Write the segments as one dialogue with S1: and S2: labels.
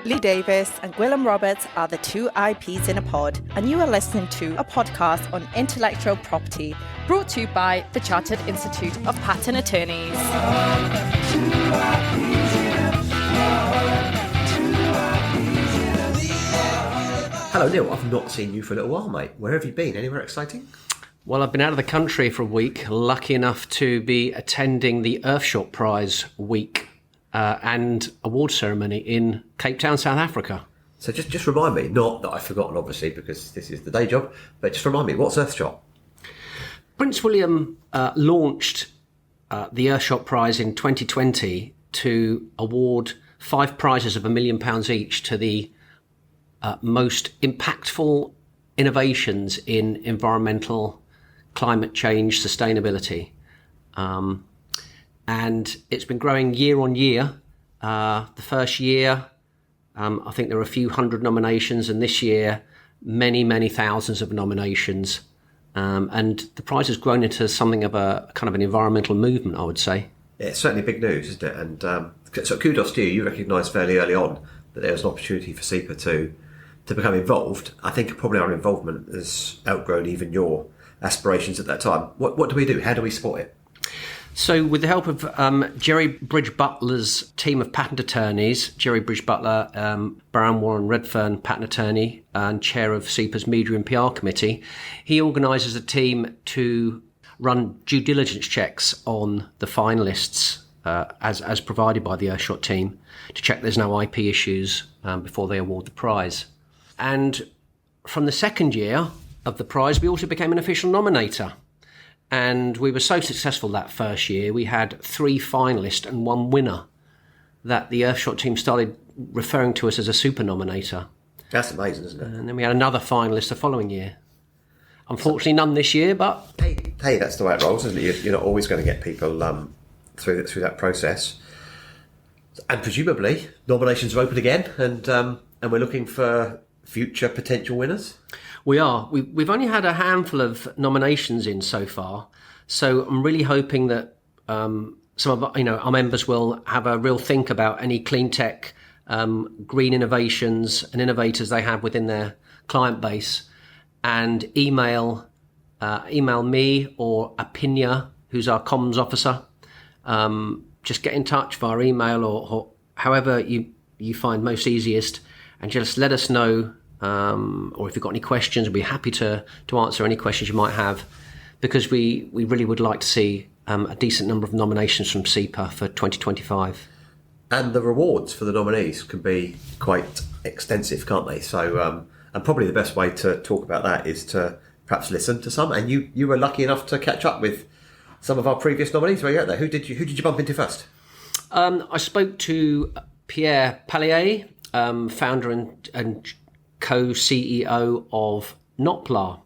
S1: Lee Davis and Gwilym Roberts are the two IPs in a pod, and you are listening to a podcast on intellectual property brought to you by the Chartered Institute of Patent Attorneys.
S2: Hello Neil, I've not seen you for a little while, mate. Where have you been? Anywhere exciting?
S3: Well, I've been out of the country for a week, lucky enough to be attending the Earthshot Prize week and award ceremony in Cape Town, South Africa.
S2: So just remind me, not that I've forgotten obviously because this is the day job, but just remind me, what's Earthshot?
S3: Prince William launched the Earthshot Prize in 2020 to award 5 prizes of £1 million each to the most impactful innovations in environmental, climate change, sustainability. And it's been growing year on year. The first year, I think there were a few hundred nominations, and this year, many, many thousands of nominations. And the prize has grown into something of a kind of an environmental movement, I would say. Yeah,
S2: it's certainly big news, isn't it? And so kudos to you. You recognised fairly early on that there was an opportunity for CIPA to become involved. I think probably our involvement has outgrown even your aspirations at that time. What do we do? How do we support it?
S3: So with the help of Jerry Bridge-Butler's team of patent attorneys, Jerry Bridge-Butler, Baron Warren Redfern patent attorney and chair of CIPA's Media and PR committee, he organises a team to run due diligence checks on the finalists as provided by the Earthshot team to check there's no IP issues before they award the prize. And from the second year of the prize, we also became an official nominator. And we were so successful that first year, we had 3 finalists and 1 winner, that the Earthshot team started referring to us as a super nominator.
S2: That's amazing, isn't it?
S3: And then we had another finalist the following year. Unfortunately, none this year, but...
S2: Hey, that's the way it rolls, isn't it? You're not always going to get people through that process. And presumably, nominations are open again, and we're looking for future potential winners?
S3: We are. We've only had a handful of nominations in so far, so I'm really hoping that some of our members will have a real think about any clean tech, green innovations and innovators they have within their client base, and email me or Apinya, who's our comms officer. Just get in touch via email or however you find most easiest, and just let us know. Or if you've got any questions, we'll be happy to answer any questions you might have, because we really would like to see a decent number of nominations from CIPA for 2025.
S2: And the rewards for the nominees can be quite extensive, can't they? So, and probably the best way to talk about that is to perhaps listen to some. And you were lucky enough to catch up with some of our previous nominees. Were you out there? Who did you bump into first? I spoke to Pierre Pallier, founder and co-CEO of Notpla.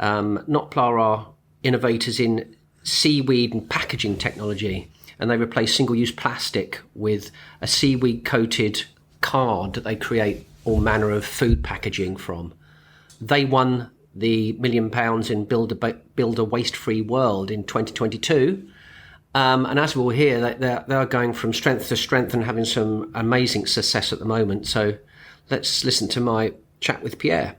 S2: Notpla are innovators in seaweed and packaging technology, and they replace single-use plastic with a seaweed-coated card that they create all manner of food packaging from. They won the £1 million in Build a Waste-Free World in 2022, and as we'll hear, they're going from strength to strength and having some amazing success at the moment. So let's listen to my chat with Pierre.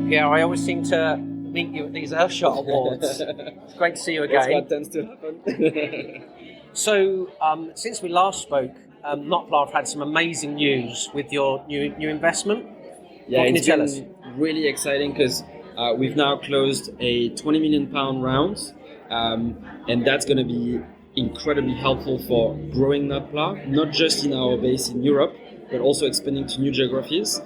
S2: Pierre, I always seem to meet you at these Earthshot Awards. It's great to see you again.
S4: That's what tends to happen.
S3: So, since we last spoke, Notpla have had some amazing news with your new investment.
S4: Yeah,
S3: what can you tell us?
S4: Really exciting because we've now closed a £20 million round, and that's going to be incredibly helpful for growing Notpla, not just in our base in Europe, but also expanding to new geographies.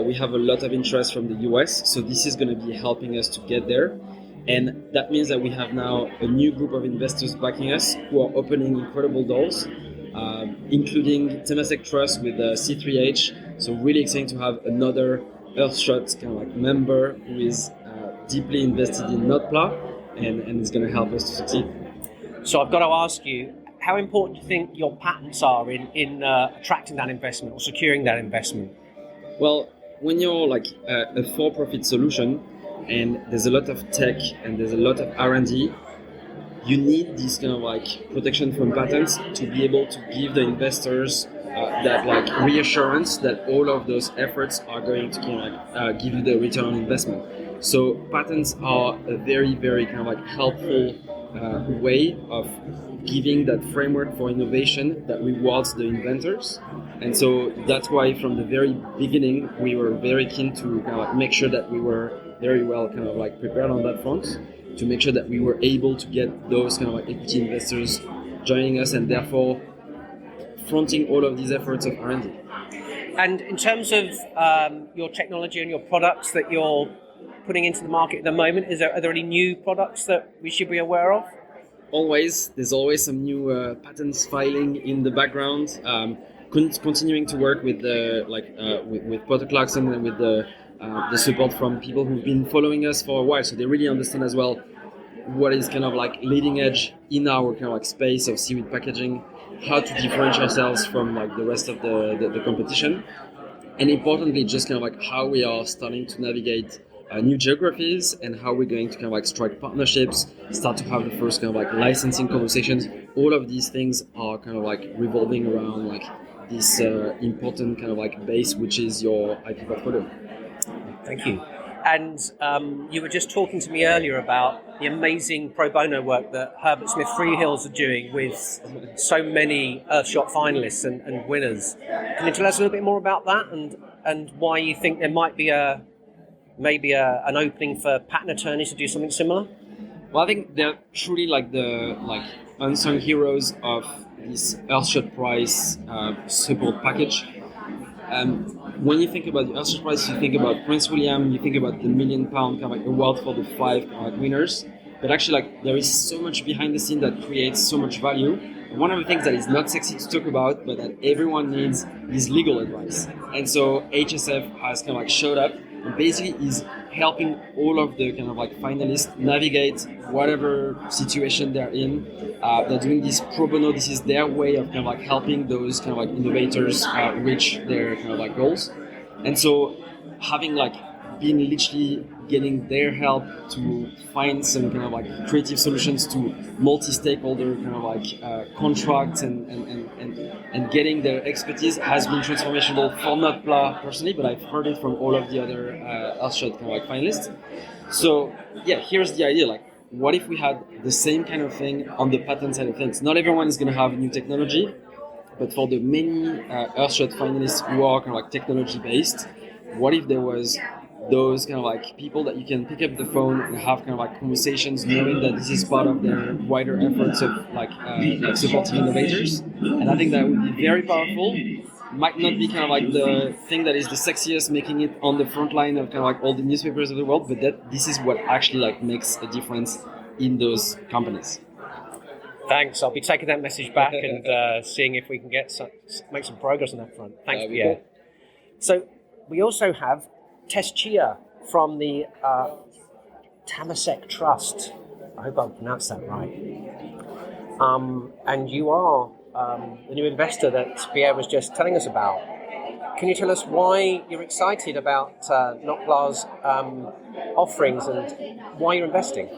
S4: We have a lot of interest from the US, so this is going to be helping us to get there. And that means that we have now a new group of investors backing us who are opening incredible doors, including Temasek Trust with C3H. So really exciting to have another Earthshot kind of like member who is deeply invested in Notpla and is going to help us to succeed.
S3: So I've got to ask you, how important do you think your patents are in attracting that investment or securing that investment?
S4: Well, when you're like a for-profit solution and there's a lot of tech and there's a lot of R&D, you need this kind of like protection from patents to be able to give the investors that like reassurance that all of those efforts are going to kind of like give you the return on investment. So patents are a very, very kind of like helpful way of giving that framework for innovation that rewards the inventors. And so that's why from the very beginning we were very keen to kind of like make sure that we were very well kind of like prepared on that front, to make sure that we were able to get those kind of like equity investors joining us and therefore fronting all of these efforts of R&D.
S3: And in terms of your technology and your products that you're putting into the market at the moment, are there any new products that we should be aware of?
S4: There's always some new patents filing in the background. Continuing to work with with Potter Clarkson and with the support from people who've been following us for a while, so they really understand as well what is kind of like leading edge in our kind of like space of seaweed packaging, how to differentiate ourselves from like the rest of the competition, and importantly just kind of like how we are starting to navigate new geographies and how we're going to kind of like strike partnerships, start to have the first kind of like licensing conversations. All of these things are kind of like revolving around like this important kind of like base, which is your IP portfolio.
S3: Thank you. And you were just talking to me earlier about the amazing pro bono work that Herbert Smith Freehills are doing with so many Earthshot finalists and winners. Can you tell us a little bit more about that and why you think there might be an opening for patent attorneys to do something similar?
S4: Well, I think they're truly like the unsung heroes of this Earthshot Prize support package. When you think about the Earthshot Prize, you think about Prince William, you think about the £1 million kind of like award for the 5 winners. But actually, like there is so much behind the scene that creates so much value. And one of the things that is not sexy to talk about, but that everyone needs, is legal advice. And so HSF has kind of like showed up and basically is helping all of the kind of like finalists navigate whatever situation they're in. They're doing this pro bono. This is their way of kind of like helping those kind of like innovators reach their kind of like goals. And so having like been literally getting their help to find some kind of like creative solutions to multi-stakeholder kind of like contracts and getting their expertise has been transformational for not Pla personally, but I've heard it from all of the other Earthshot kind of like finalists. So yeah, here's the idea, like what if we had the same kind of thing on the patent side of things? Not everyone is going to have new technology, but for the many Earthshot finalists who are kind of like technology based, what if there was those kind of like people that you can pick up the phone and have kind of like conversations, knowing that this is part of their wider efforts of like supporting innovators. And I think that would be very powerful. Might not be kind of like the thing that is the sexiest, making it on the front line of kind of like all the newspapers of the world, but that this is what actually like makes a difference in those companies.
S3: Thanks. I'll be taking that message back and seeing if we can make some progress on that front. Thanks, Pierre. Cool. So we also have Tess Chia from the Temasek Trust. I hope I pronounced that right. And you are the new investor that Pierre was just telling us about. Can you tell us why you're excited about Notpla's offerings and why you're investing?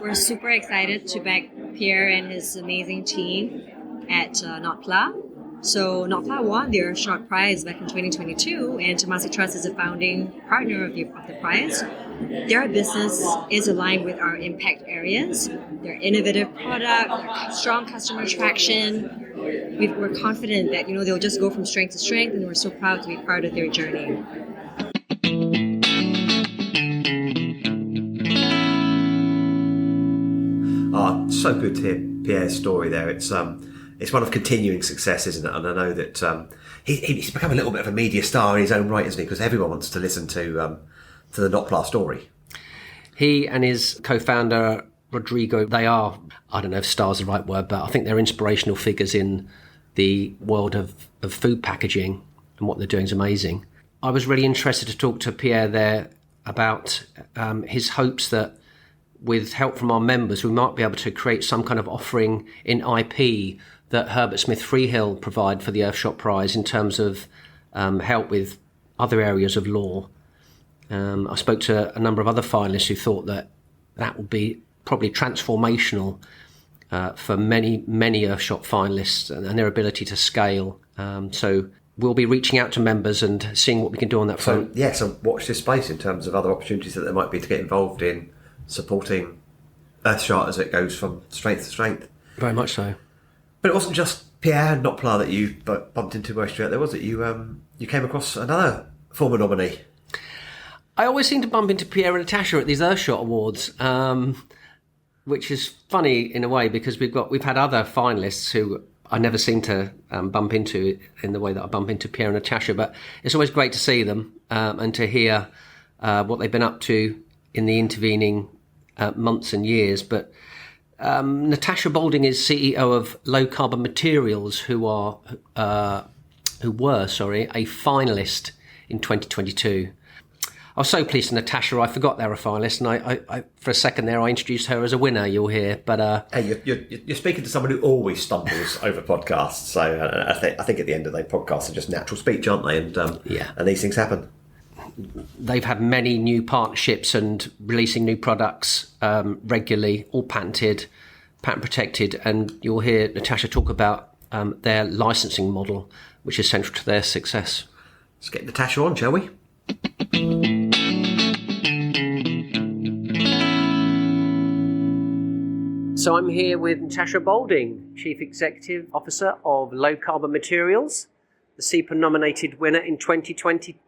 S5: We're super excited to back Pierre and his amazing team at Notpla. So Notpla won their Earthshot Prize back in 2022, and Temasek Trust is a founding partner of the prize. Their business is aligned with our impact areas, their innovative product, their strong customer traction. We're confident that they'll just go from strength to strength, and we're so proud to be part of their journey.
S2: So good to hear Pierre's story there. It's one of continuing success, isn't it? And I know that he's become a little bit of a media star in his own right, isn't he? Because everyone wants to listen to the Notpla story.
S3: He and his co-founder Rodrigo, they are, I don't know if star is the right word, but I think they're inspirational figures in the world of food packaging, and what they're doing is amazing. I was really interested to talk to Pierre there about his hopes that with help from our members, we might be able to create some kind of offering in IP that Herbert Smith Freehill provide for the Earthshot Prize in terms of help with other areas of law. I spoke to a number of other finalists who thought that would be probably transformational for many Earthshot finalists and their ability to scale. So we'll be reaching out to members and seeing what we can do on that front.
S2: So watch this space in terms of other opportunities that there might be to get involved in supporting Earthshot as it goes from strength to strength.
S3: Very much so.
S2: But it wasn't just Pierre and not Pla that you bumped into very straight there, was it? You came across another former nominee.
S3: I always seem to bump into Pierre and Natasha at these Earthshot Awards, which is funny in a way because we've had other finalists who I never seem to bump into in the way that I bump into Pierre and Natasha. But it's always great to see them and to hear what they've been up to in the intervening months and years. But Natasha Balding is CEO of Low Carbon Materials, who were a finalist in 2022. I was so pleased for Natasha, I forgot they were a finalist, and I for a second there I introduced her as a winner. You'll hear, but
S2: hey, you're speaking to someone who always stumbles over podcasts. So I think at the end of the day, podcasts are just natural speech, aren't they? And and these things happen.
S3: They've had many new partnerships and releasing new products regularly, all patent protected, and you'll hear Natasha talk about their licensing model, which is central to their success.
S2: Let's get Natasha on, shall we?
S3: So I'm here with Natasha Balding, Chief Executive Officer of Low Carbon Materials, the CIPA-nominated winner in 2020.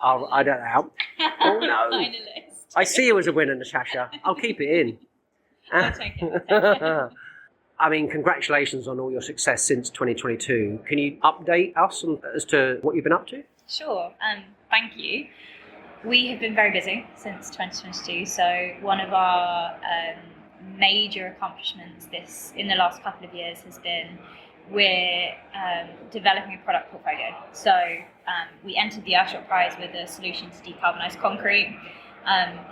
S3: I don't know. Oh no!
S6: Finalist.
S3: I see you as a winner, Natasha. I'll keep it in.
S6: I'll take it.
S3: I mean, congratulations on all your success since 2022. Can you update us as to what you've been up to?
S6: Sure. Thank you. We have been very busy since 2022. So one of our major accomplishments in the last couple of years has been we're developing a product portfolio. So we entered the Earthshot Prize with a solution to decarbonise concrete.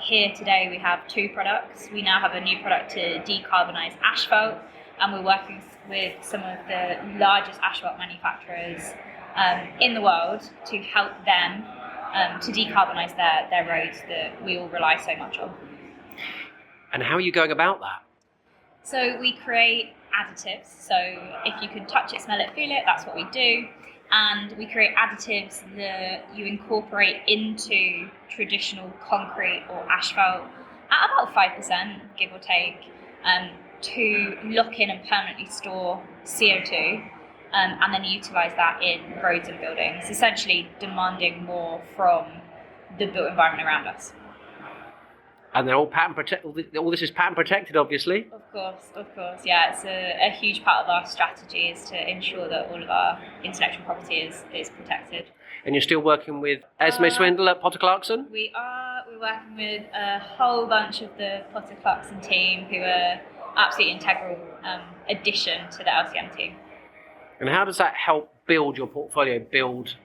S6: Here today we have 2 products. We now have a new product to decarbonise asphalt, and we're working with some of the largest asphalt manufacturers in the world to help them to decarbonise their roads that we all rely so much on.
S3: And how are you going about that?
S6: So we create additives. So if you can touch it, smell it, feel it, that's what we do. And we create additives that you incorporate into traditional concrete or asphalt at about 5%, give or take, to lock in and permanently store CO2, and then utilise that in roads and buildings, essentially demanding more from the built environment around us.
S3: And they're all patent protected. All this is patent protected, obviously.
S6: Of course. Yeah, it's a huge part of our strategy is to ensure that all of our intellectual property is protected.
S3: And you're still working with Esme Swindle at Potter Clarkson?
S6: We are. We're working with a whole bunch of the Potter Clarkson team who are absolutely integral addition to the LCM team.
S3: And how does that help build your portfolio, build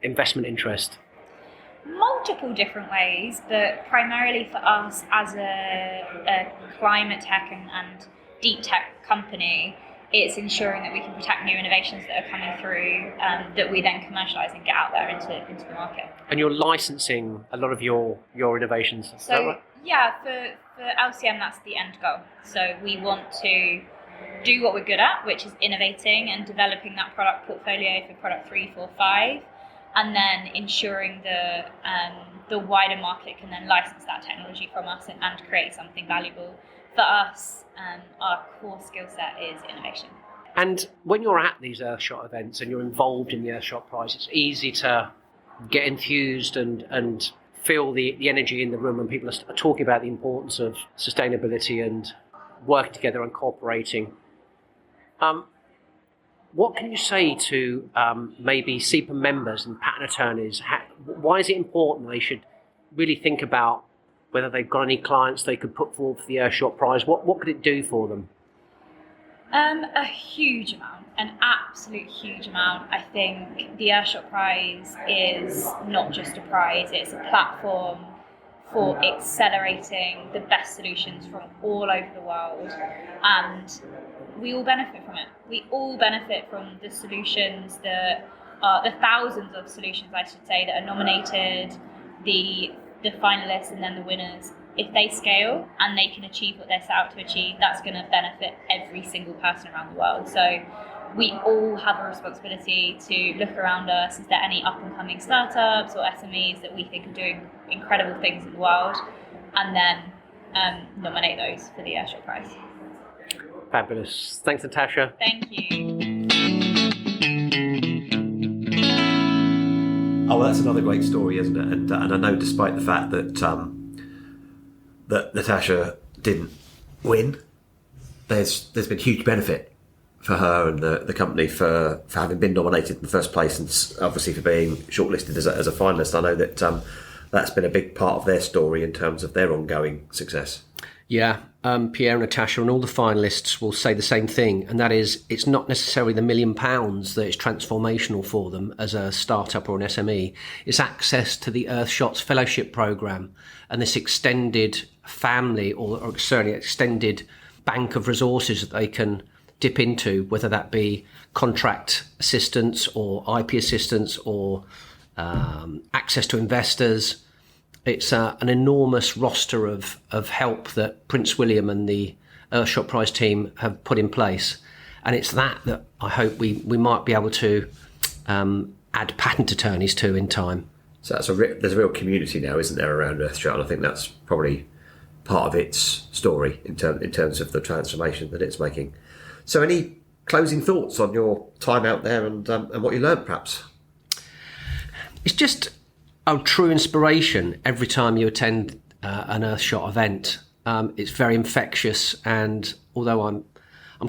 S3: investment interest?
S6: Multiple different ways, but primarily for us as a climate tech and deep tech company, it's ensuring that we can protect new innovations that are coming through that we then commercialise and get out there into the market.
S3: And you're licensing a lot of your innovations, is that right?
S6: Yeah, for LCM that's the end goal. So we want to do what we're good at, which is innovating and developing that product portfolio for product 3, 4, 5. And then ensuring the wider market can then license that technology from us and create something valuable. For us, our core skill set is innovation.
S3: And when you're at these Earthshot events and you're involved in the Earthshot Prize, it's easy to get enthused and feel the energy in the room when people are talking about the importance of sustainability and working together and cooperating. What can you say to maybe CIPA members and patent attorneys? Why is it important they should really think about whether they've got any clients they could put forward for the Earthshot Prize? What could it do for them?
S6: A huge amount, an absolute huge amount. I think the Earthshot Prize is not just a prize, it's a platform for accelerating the best solutions from all over the world, and we all benefit from it. We all benefit from the solutions that are the thousands of solutions, I should say, that are nominated, the finalists and then the winners. if they scale and they can achieve what they're set out to achieve, that's going to benefit every single person around the world. So we all have a responsibility to look around us. Is there any up-and-coming startups or SMEs that we think are doing incredible things in the world? And then nominate those for the Earthshot Prize.
S3: Fabulous. Thanks, Natasha.
S6: Thank you.
S2: Oh, well, that's another great story, isn't it? And I know, despite the fact that that Natasha didn't win, there's been huge benefit for her and the company for having been nominated in the first place, and obviously for being shortlisted as a finalist. I know that that's been a big part of their story in terms of their ongoing success.
S3: Yeah, Pierre and Natasha and all the finalists will say the same thing, and that is it's not necessarily the £1 million that is transformational for them as a startup or an SME. It's access to the Earthshot's fellowship program and this extended family or certainly extended bank of resources that they can dip into, whether that be contract assistance or IP assistance or access to investors. It's an enormous roster of help that Prince William and the Earthshot Prize team have put in place. And it's that I hope we might be able to add patent attorneys to in time.
S2: So there's a real community now, isn't there, around Earthshot? And I think that's probably part of its story in terms of the transformation that it's making. So any closing thoughts on your time out there and what you learned, perhaps? It's
S3: just a true inspiration every time you attend an Earthshot event. It's very infectious, and although I'm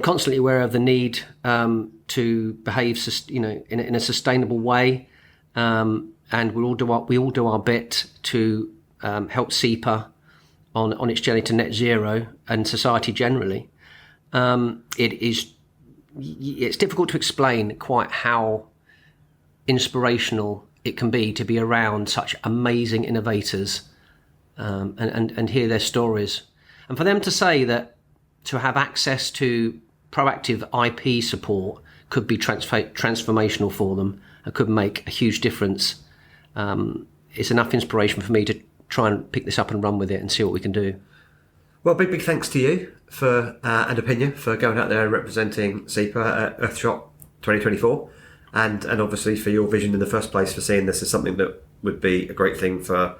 S3: constantly aware of the need to behave, in a sustainable way, and we all do our bit to help CIPA on its journey to net zero and society generally. It's difficult to explain quite how inspirational it can be to be around such amazing innovators and hear their stories. And for them to say that to have access to proactive IP support could be transformational for them and could make a huge difference, it's enough inspiration for me to try and pick this up and run with it and see what we can do.
S2: Well, big thanks to you for and Opinion for going out there and representing CIPA at Earthshot 2024. And obviously for your vision in the first place, for seeing this as something that would be a great thing for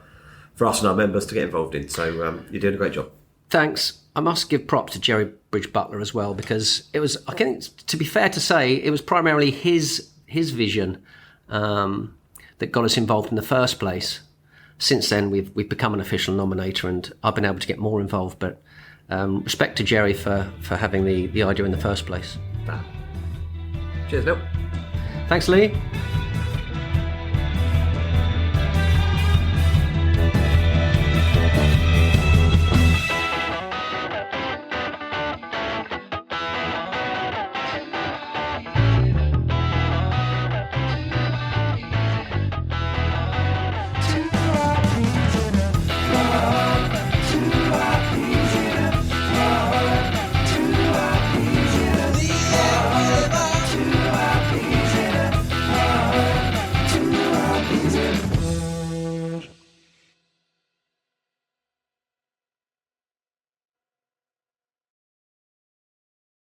S2: us and our members to get involved in. So you're doing a great job. Thanks.
S3: I must give props to Jerry Bridge Butler as well, because it was, I think, to be fair to say, it was primarily his vision that got us involved in the first place. Since then, we've become an official nominator, and I've been able to get more involved. But respect to Jerry for having the idea in the first place.
S2: Cheers, Neil.
S3: Thanks, Lee.